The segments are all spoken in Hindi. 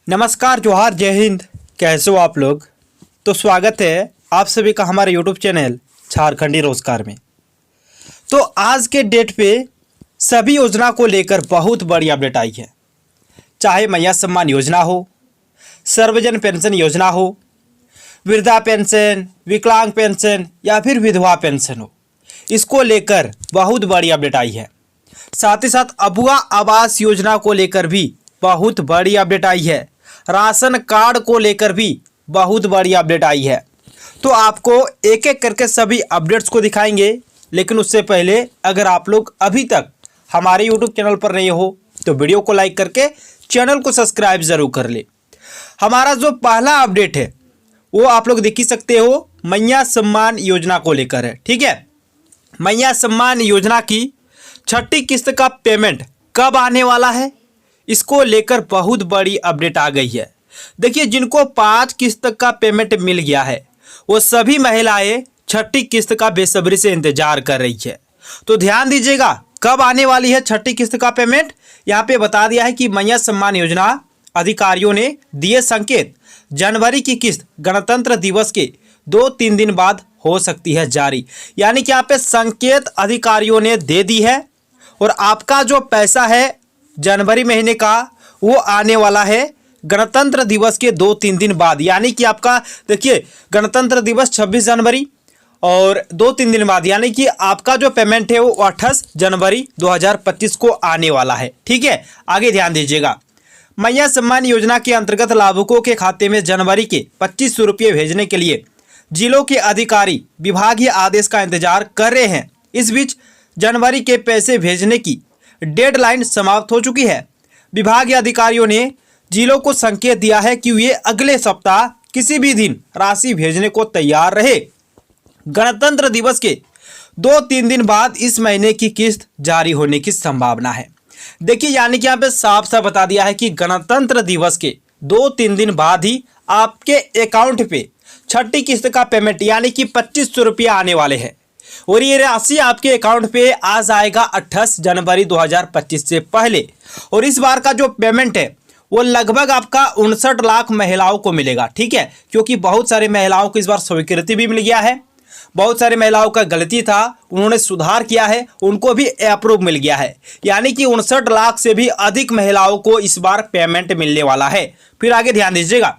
नमस्कार, जोहार, जय हिंद। कैसे हो आप लोग? तो स्वागत है आप सभी का हमारे यूट्यूब चैनल झारखंडी रोजगार में। तो आज के डेट पे सभी योजना को लेकर बहुत बड़ी अपडेट आई है। चाहे मैया सम्मान योजना हो, सर्वजन पेंशन योजना हो, वृद्धा पेंशन, विकलांग पेंशन या फिर विधवा पेंशन हो, इसको लेकर बहुत बड़ी अपडेट आई है। साथ ही साथ अबुआ आवास योजना को लेकर भी बहुत बड़ी अपडेट आई है। राशन कार्ड को लेकर भी बहुत बड़ी अपडेट आई है। तो आपको एक एक करके सभी अपडेट्स को दिखाएंगे, लेकिन उससे पहले अगर आप लोग अभी तक हमारे YouTube चैनल पर नहीं हो तो वीडियो को लाइक करके चैनल को सब्सक्राइब जरूर कर ले। हमारा जो पहला अपडेट है वो आप लोग देख ही सकते हो, मैया सम्मान योजना को लेकर है। ठीक है, मैया सम्मान योजना की छठी किस्त का पेमेंट कब आने वाला है, इसको लेकर बहुत बड़ी अपडेट आ गई है। देखिए, जिनको 5 किस्त का पेमेंट मिल गया है वो सभी महिलाएं छठी किस्त का बेसब्री से इंतजार कर रही है। तो ध्यान दीजिएगा, कब आने वाली है छठी किस्त का पेमेंट। यहाँ पे बता दिया है कि मैया सम्मान योजना अधिकारियों ने दिए संकेत, जनवरी की किस्त गणतंत्र दिवस के 2-3 दिन बाद हो सकती है जारी। यानी कि यहाँ पे संकेत अधिकारियों ने दे दी है और आपका जो पैसा है जनवरी महीने का वो आने वाला है गणतंत्र दिवस के 2-3 दिन बाद। यानी कि आपका देखिए, गणतंत्र दिवस 26 जनवरी और 2-3 दिन बाद, यानी कि आपका जो पेमेंट है वो 28 जनवरी 2025 को आने वाला है। ठीक है, आगे ध्यान दीजिएगा। मैया सम्मान योजना के अंतर्गत लाभुकों के खाते में जनवरी के 2500 रुपये भेजने के लिए जिलों के अधिकारी विभागीय आदेश का इंतजार कर रहे हैं। इस बीच जनवरी के पैसे भेजने की डेडलाइन समाप्त हो चुकी है। विभागीय अधिकारियों ने जिलों को संकेत दिया है कि वे अगले सप्ताह किसी भी दिन राशि भेजने को तैयार रहे। गणतंत्र दिवस के 2-3 दिन बाद इस महीने की किस्त जारी होने की संभावना है। देखिए, यानी कि यहाँ पे साफ साफ बता दिया है कि गणतंत्र दिवस के 2-3 दिन बाद ही आपके अकाउंट पे छठी किस्त का पेमेंट यानी कि 2500 रुपये आने वाले हैं और ये राशि आपके अकाउंट पे आ जाएगा 28 जनवरी 2025 से पहले। और इस बार का जो पेमेंट है वो लगभग आपका 59 लाख महिलाओं को मिलेगा। ठीक है, क्योंकि बहुत सारे महिलाओं को इस बार स्वीकृति भी मिल गया है, बहुत सारे महिलाओं का गलती था, उन्होंने सुधार किया है, उनको भी अप्रूव मिल गया है। यानी कि 59 लाख से भी अधिक महिलाओं को इस बार पेमेंट मिलने वाला है। फिर आगे ध्यान दीजिएगा,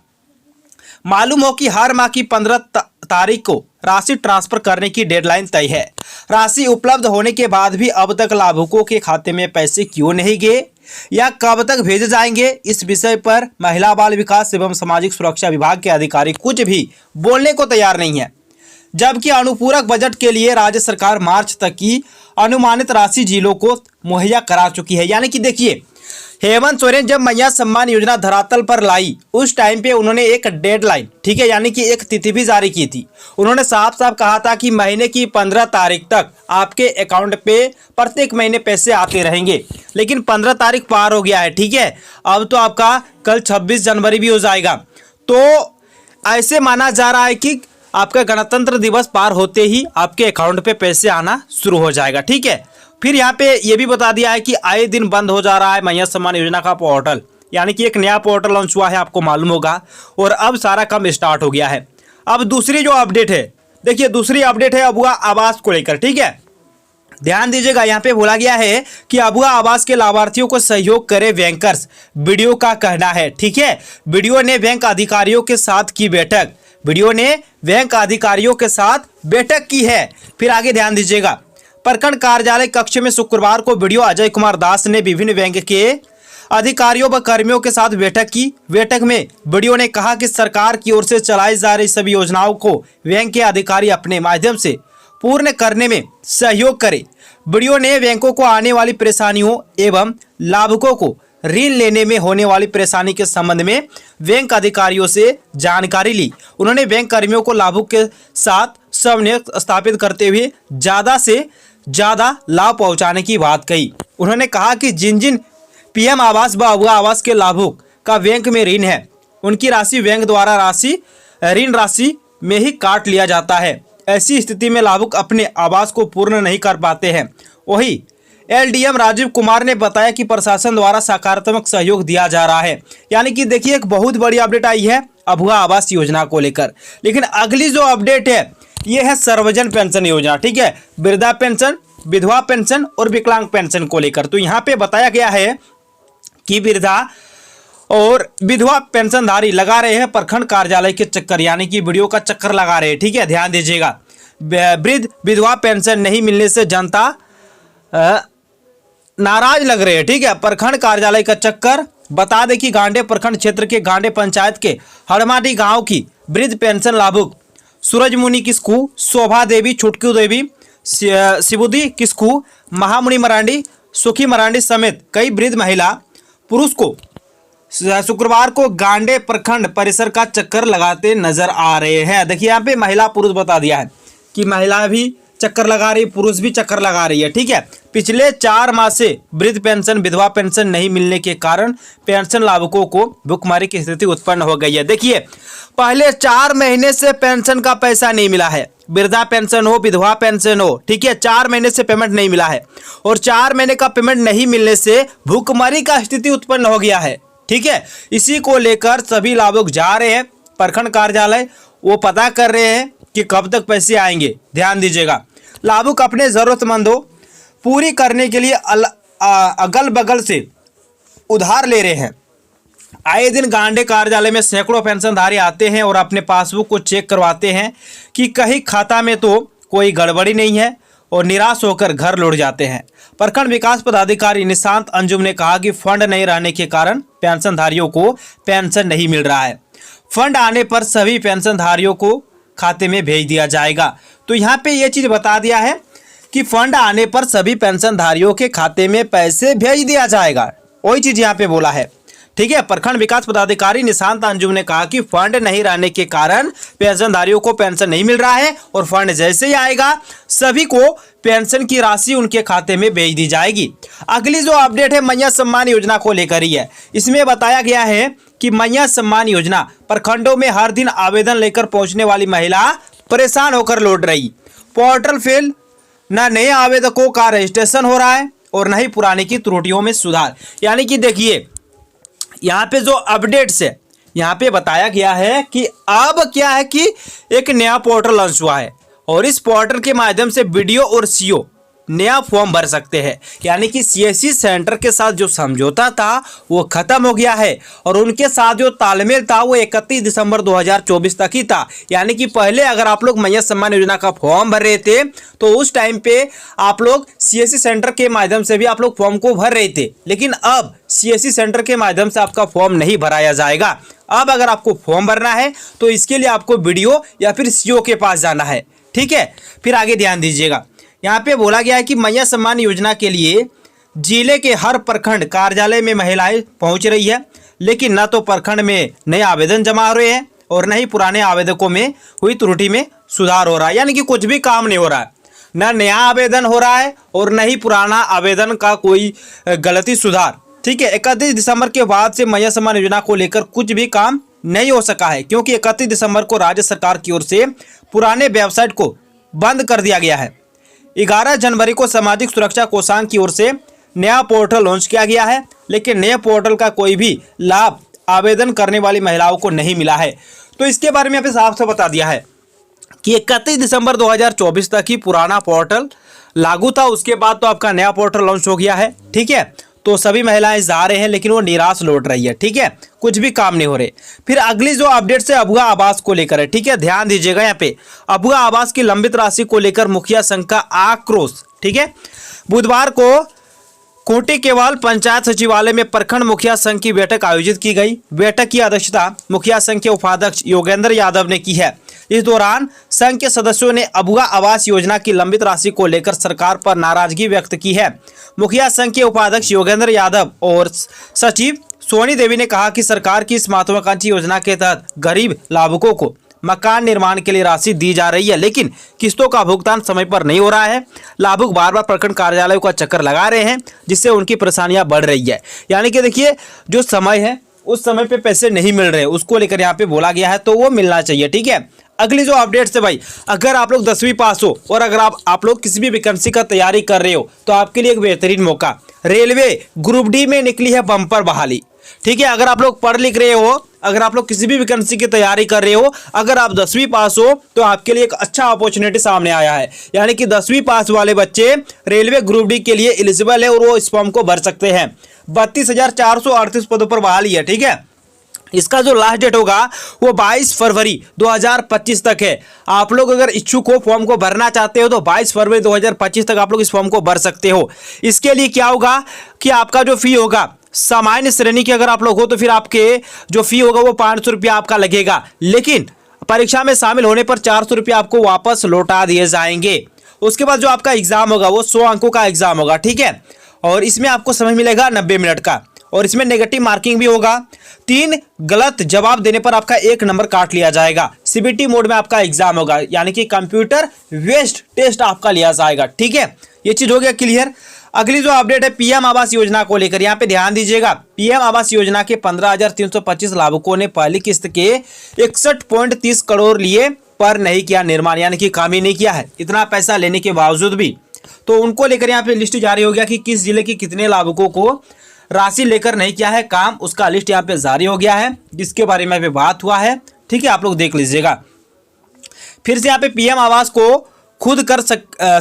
मालूम हो कि हर माह की 15 तारीख को राशि ट्रांसफर करने की डेडलाइन तय है। राशि उपलब्ध होने के बाद भी अब तक लाभुकों के खाते में पैसे क्यों नहीं गए या कब तक भेजे जाएंगे, इस विषय पर महिला बाल विकास एवं सामाजिक सुरक्षा विभाग के अधिकारी कुछ भी बोलने को तैयार नहीं है। जबकि अनुपूरक बजट के लिए राज्य सरकार मार्च तक की अनुमानित राशि जिलों को मुहैया करा चुकी है। यानी कि देखिए, हेमंत सोरेन जब मैया सम्मान योजना धरातल पर लाई उस टाइम पे उन्होंने एक डेडलाइन, ठीक है, यानी कि एक तिथि भी जारी की थी। उन्होंने साफ साफ कहा था कि महीने की 15 तारीख तक आपके अकाउंट पे प्रत्येक महीने पैसे आते रहेंगे। लेकिन 15 तारीख पार हो गया है। ठीक है, अब तो आपका कल 26 जनवरी भी हो जाएगा। तो ऐसे माना जा रहा है कि आपका गणतंत्र दिवस पार होते ही आपके अकाउंट पे पैसे आना शुरू हो जाएगा। ठीक है, फिर यहाँ पे ये भी बता दिया है कि आए दिन बंद हो जा रहा है मैया सम्मान योजना का पोर्टल, यानी कि एक नया पोर्टल लॉन्च हुआ है, आपको मालूम होगा, और अब सारा काम स्टार्ट हो गया है। अब दूसरी जो अपडेट है, देखिए दूसरी अपडेट है अबुआ आवास को लेकर। ठीक है, ध्यान दीजिएगा, यहाँ पे बोला गया है कि अबुआ आवास के लाभार्थियों को सहयोग करे बैंकर्स, वीडियो का कहना है। ठीक है, वीडियो ने बैंक अधिकारियों के साथ की बैठक, वीडियो ने बैंक अधिकारियों के साथ बैठक की है। फिर आगे ध्यान दीजिएगा, प्रखंड कार्यालय कक्ष में शुक्रवार को वीडियो अजय कुमार दास ने विभिन्न बैंक के अधिकारियों व कर्मियों के साथ बैठक की। बैठक में वीडियो ने कहा कि सरकार की ओर से चलाई जा रही सभी योजनाओं को बैंक के अधिकारी अपने माध्यम से पूर्ण करने में सहयोग करें। वीडियो ने बैंकों को आने वाली परेशानियों एवं लाभुकों को ऋण लेने में होने वाली परेशानी के संबंध में बैंक अधिकारियों से जानकारी ली। उन्होंने बैंक कर्मियों को लाभुक के साथ समन्वय स्थापित करते हुए ज़्यादा से ज़्यादा लाभ पहुंचाने की बात कही। उन्होंने कहा कि जिन जिन पीएम आवास व अबुआ आवास के लाभुक का बैंक में ऋण है, उनकी राशि बैंक द्वारा ऋण राशि में ही काट लिया जाता है। ऐसी स्थिति में लाभुक अपने आवास को पूर्ण नहीं कर पाते हैं। वही एलडीएम राजीव कुमार ने बताया कि प्रशासन द्वारा सकारात्मक सहयोग दिया जा रहा है। यानी कि देखिए एक बहुत बड़ी अपडेट आई है अभुआ आवास योजना को लेकर। लेकिन अगली जो अपडेट है ये है सर्वजन पेंशन योजना, ठीक है, वृद्धा पेंशन, विधवा पेंशन और विकलांग पेंशन को लेकर। तो यहाँ पे बताया गया है कि वृद्धा और विधवा पेंशनधारी लगा रहे हैं प्रखंड कार्यालय के चक्कर, यानी कि वीडियो का चक्कर लगा रहे हैं, ठीक है, ध्यान दीजिएगा। वृद्ध विधवा पेंशन नहीं मिलने से जनता नाराज लग रहे हैं, ठीक है, प्रखंड कार्यालय का चक्कर। बता दें कि गांडे प्रखंड क्षेत्र के गांडे पंचायत के हड़माटी गांव की वृद्ध पेंशन लाभुक सूरजमुनि किस्कू, शोभा देवी, छुटकू देवी, शिबुदी किस्कू, महामुनि मरांडी, सुखी मरांडी समेत कई वृद्ध महिला पुरुष को शुक्रवार को गांडे प्रखंड परिसर का चक्कर लगाते नजर आ रहे हैं। देखिए यहाँ पे महिला पुरुष बता दिया है कि महिला भी चक्कर लगा रही, पुरुष भी चक्कर लगा रही है, ठीक है। पिछले 4 माह से वृद्ध पेंशन विधवा पेंशन नहीं मिलने के कारण पेंशन लाभुकों को भुखमरी की स्थिति उत्पन्न हो गई है। देखिए पहले 4 महीने से पेंशन का पैसा नहीं मिला है, वृद्धा पेंशन हो विधवा पेंशन हो, ठीक है, 4 महीने से पेमेंट नहीं मिला है और 4 महीने का पेमेंट नहीं मिलने से भुखमरी का स्थिति उत्पन्न हो गया है, ठीक है। इसी को लेकर सभी लाभुक जा रहे हैं प्रखंड कार्यालय, वो पता कर रहे हैं कि कब तक पैसे आएंगे। ध्यान दीजिएगा, लाभुक अपने जरूरतमंदों पूरी करने के लिए अगल बगल से उधार ले रहे हैं। आए दिन गांडे कार्यालय में सैकड़ों पेंशनधारी आते हैं और अपने पासबुक को चेक करवाते हैं कि कहीं खाता में तो कोई गड़बड़ी नहीं है और निराश होकर घर लौट जाते हैं। प्रखंड विकास पदाधिकारी निशांत अंजुम ने कहा कि फंड नहीं रहने के कारण पेंशनधारियों को पेंशन नहीं मिल रहा है। फंड आने पर सभी पेंशनधारियों को खाते में भेज दिया जाएगा। तो यहाँ पे ये चीज़ बता दिया है कि फंड आने पर सभी पेंशनधारियों के खाते में पैसे भेज दिया जाएगा, वही चीज़ यहाँ पे बोला है, ठीक है। प्रखंड विकास पदाधिकारी निशांत अंजुम ने कहा कि फंड नहीं रहने के कारण पेंशनधारियों को पेंशन नहीं मिल रहा है और फंड जैसे ही आएगा सभी को पेंशन की राशि उनके खाते में भेज दी जाएगी। अगली जो अपडेट है मैया सम्मान योजना को लेकर ही है। इसमें बताया गया है कि मैया सम्मान योजना प्रखंडों में हर दिन आवेदन लेकर पहुंचने वाली महिला परेशान होकर लौट रही। पोर्टल फेल, न नए आवेदकों का रजिस्ट्रेशन हो रहा है और न ही पुराने की त्रुटियों में सुधार। यानी कि देखिए यहाँ पे जो अपडेट्स है यहाँ पे बताया गया है कि अब क्या है कि एक नया पोर्टल लॉन्च हुआ है और इस पोर्टल के माध्यम से बीडीओ और सीओ नया फॉर्म भर सकते हैं। यानी कि सीएससी सेंटर के साथ जो समझौता था वो खत्म हो गया है और उनके साथ जो तालमेल था वो 31 दिसंबर 2024 तक ही था। यानी कि पहले अगर आप लोग मैया सम्मान योजना का फॉर्म भर रहे थे तो उस टाइम पे आप लोग सीएससी सेंटर के माध्यम से भी आप लोग फॉर्म को भर रहे थे, लेकिन अब सीएससी सेंटर के माध्यम से आपका फॉर्म नहीं भराया जाएगा। अब अगर आपको फॉर्म भरना है तो इसके लिए आपको बीडीओ या फिर सीओ के पास जाना है, ठीक है। फिर आगे ध्यान दीजिएगा, यहाँ पे बोला गया है कि मैया सम्मान योजना के लिए जिले के हर प्रखंड कार्यालय में महिलाएं पहुंच रही है, लेकिन न तो प्रखंड में नए आवेदन जमा हो रहे हैं और न ही पुराने आवेदकों में हुई त्रुटि में सुधार हो रहा है। यानी कि कुछ भी काम नहीं हो रहा है, न नया आवेदन हो रहा है और न ही पुराना आवेदन का कोई गलती सुधार, ठीक है। 31 दिसंबर के बाद से मैया सम्मान योजना को लेकर कुछ भी काम नहीं हो सका है, क्योंकि 31 दिसंबर को राज्य सरकार की ओर से पुराने वेबसाइट को बंद कर दिया गया है। 11 जनवरी को सामाजिक सुरक्षा कोषांग की ओर से नया पोर्टल लॉन्च किया गया है, लेकिन नए पोर्टल का कोई भी लाभ आवेदन करने वाली महिलाओं को नहीं मिला है। तो इसके बारे में यहाँ पे साफ साफ बता दिया है कि 31 दिसंबर 2024 तक ही पुराना पोर्टल लागू था, उसके बाद तो आपका नया पोर्टल लॉन्च हो गया है, ठीक है। तो सभी महिलाएं जा रहे हैं लेकिन वो निराश लौट रही है, ठीक है, कुछ भी काम नहीं हो रहे। फिर अगली जो अपडेट है अभुआ आवास को लेकर है, ठीक है, ध्यान दीजिएगा। यहाँ पे अभुआ आवास की लंबित राशि को लेकर मुखिया संघ का आक्रोश, ठीक है। बुधवार को खूंटी केवल पंचायत सचिवालय में प्रखंड मुखिया संघ की बैठक आयोजित की गई। बैठक की अध्यक्षता मुखिया संघ के उपाध्यक्ष योगेंद्र यादव ने की है। इस दौरान संघ के सदस्यों ने अभुआ आवास योजना की लंबित राशि को लेकर सरकार पर नाराजगी व्यक्त की है। मुखिया संघ के उपाध्यक्ष योगेंद्र यादव और सचिव सोनी देवी ने कहा कि सरकार की इस महत्वाकांक्षी योजना के तहत गरीब लाभुकों को मकान निर्माण के लिए राशि दी जा रही है, लेकिन किस्तों का भुगतान समय पर नहीं हो रहा है। लाभुक बार बार प्रखंड कार्यालयों का चक्कर लगा रहे हैं, जिससे उनकी परेशानियां बढ़ रही है। यानी कि देखिए जो समय है उस समय पे पैसे नहीं मिल रहे, उसको लेकर यहाँ पे बोला गया है, तो वो मिलना चाहिए, ठीक है। अगली जो अपडेट्स है भाई, अगर आप लोग 10वीं पास हो और अगर आप लोग किसी भी वैकेंसी का तैयारी कर रहे हो तो आपके लिए एक बेहतरीन मौका, रेलवे ग्रुप डी में निकली है बम्पर बहाली। ठीक है, अगर आप लोग पढ़ लिख रहे हो, अगर आप लोग किसी भी वैकेंसी की तैयारी कर रहे हो, अगर आप 10वीं पास हो तो आपके लिए एक अच्छा अपॉर्चुनिटी सामने आया है। यानी कि 10वीं पास वाले बच्चे रेलवे ग्रुप डी के लिए एलिजिबल है और वो इस फॉर्म को भर सकते हैं। 32,438 पदों पर बहाली है। ठीक है, इसका जो लास्ट डेट होगा वो 22 फरवरी 2025 तक है। आप लोग अगर इच्छुक हो, फॉर्म को भरना चाहते हो तो 22 फरवरी 2025 तक आप लोग इस फॉर्म को भर सकते हो। इसके लिए क्या होगा कि आपका जो फी होगा, सामान्य श्रेणी के अगर आप लोग हो तो फिर आपके जो फी होगा वो 500 रुपया आपका लगेगा, लेकिन परीक्षा में शामिल होने पर 400 रुपया आपको वापस लौटा दिए जाएंगे। उसके बाद जो आपका एग्जाम होगा वो 100 अंकों का एग्जाम होगा। ठीक है, और इसमें आपको समय मिलेगा 90 मिनट का, और इसमें नेगेटिव मार्किंग भी होगा। 3 गलत जवाब देने पर आपका 1 नंबर काट लिया जाएगा। सीबीटी मोड में आपका एग्जाम होगा, यानी कि कंप्यूटर बेस्ड टेस्ट आपका लिया जाएगा। ठीक है, ये चीज हो गया क्लियर। अगली जो अपडेट है पीएम आवास योजना को लेकर, यहाँ पे ध्यान दीजिएगा। पीएम आवास योजना के 15,325 लाभुकों ने पहली किस्त के 61.30 करोड़ लिए पर नहीं किया निर्माण, यानी कि काम ही नहीं किया है इतना पैसा लेने के बावजूद भी। तो उनको लेकर यहाँ पे लिस्ट जारी हो गया कि किस जिले के कितने लाभुकों को राशि लेकर नहीं किया है काम, उसका लिस्ट यहाँ पे जारी हो गया है, जिसके बारे में भी बात हुआ है। ठीक है, आप लोग देख लीजिएगा। फिर से यहाँ पे पीएम आवास को खुद कर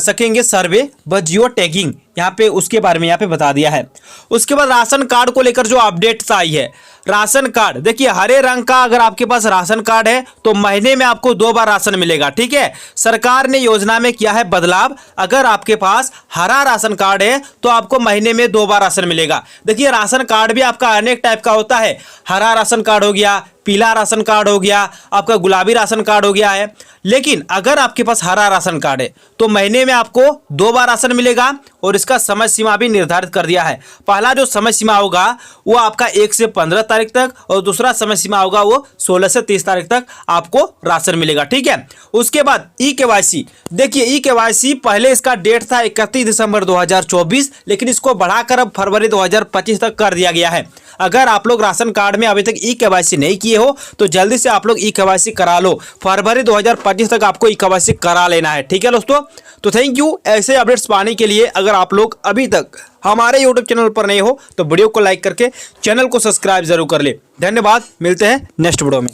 सकेंगे सर्वे व जियो टैगिंग, यहाँ पे उसके बारे में यहाँ पे बता दिया है। उसके बाद राशन कार्ड को लेकर जो अपडेट्स आई है, राशन कार्ड देखिए हरे रंग का अगर आपके पास राशन कार्ड है तो महीने में आपको 2 बार राशन मिलेगा। ठीक है, सरकार ने योजना में किया है बदलाव, अगर आपके पास हरा राशन कार्ड है तो आपको महीने में 2 बार राशन मिलेगा। देखिए राशन कार्ड भी आपका अनेक टाइप का होता है, हरा राशन कार्ड हो गया, पीला राशन कार्ड हो गया, आपका गुलाबी राशन कार्ड हो गया है। लेकिन अगर आपके पास हरा राशन कार्ड है तो महीने में आपको 2 बार राशन मिलेगा, और इसका समय सीमा भी निर्धारित कर दिया है। पहला जो समय सीमा होगा वो आपका 1 से 15 तारीख तक, और दूसरा समय सीमा होगा वो 16 से 30 तारीख तक आपको राशन मिलेगा। ठीक है, उसके बाद ई-केवाईसी, देखिए ई-केवाईसी पहले इसका डेट था 31 दिसंबर 2024, लेकिन इसको बढ़ाकर अब फरवरी 2025 तक कर दिया गया है। अगर आप लोग राशन कार्ड में अभी तक ई-केवाईसी नहीं किए हो तो जल्दी से आप लोग ई-केवाईसी करा लो, फरवरी 2025 तक आपको ई-केवाईसी करा लेना है। ठीक है दोस्तों, तो थैंक यू। ऐसे अपडेट्स पाने के लिए अगर आप लोग अभी तक हमारे यूट्यूब चैनल पर नहीं हो तो वीडियो को लाइक करके चैनल को सब्सक्राइब जरूर कर ले। धन्यवाद, मिलते हैं नेक्स्ट वीडियो में।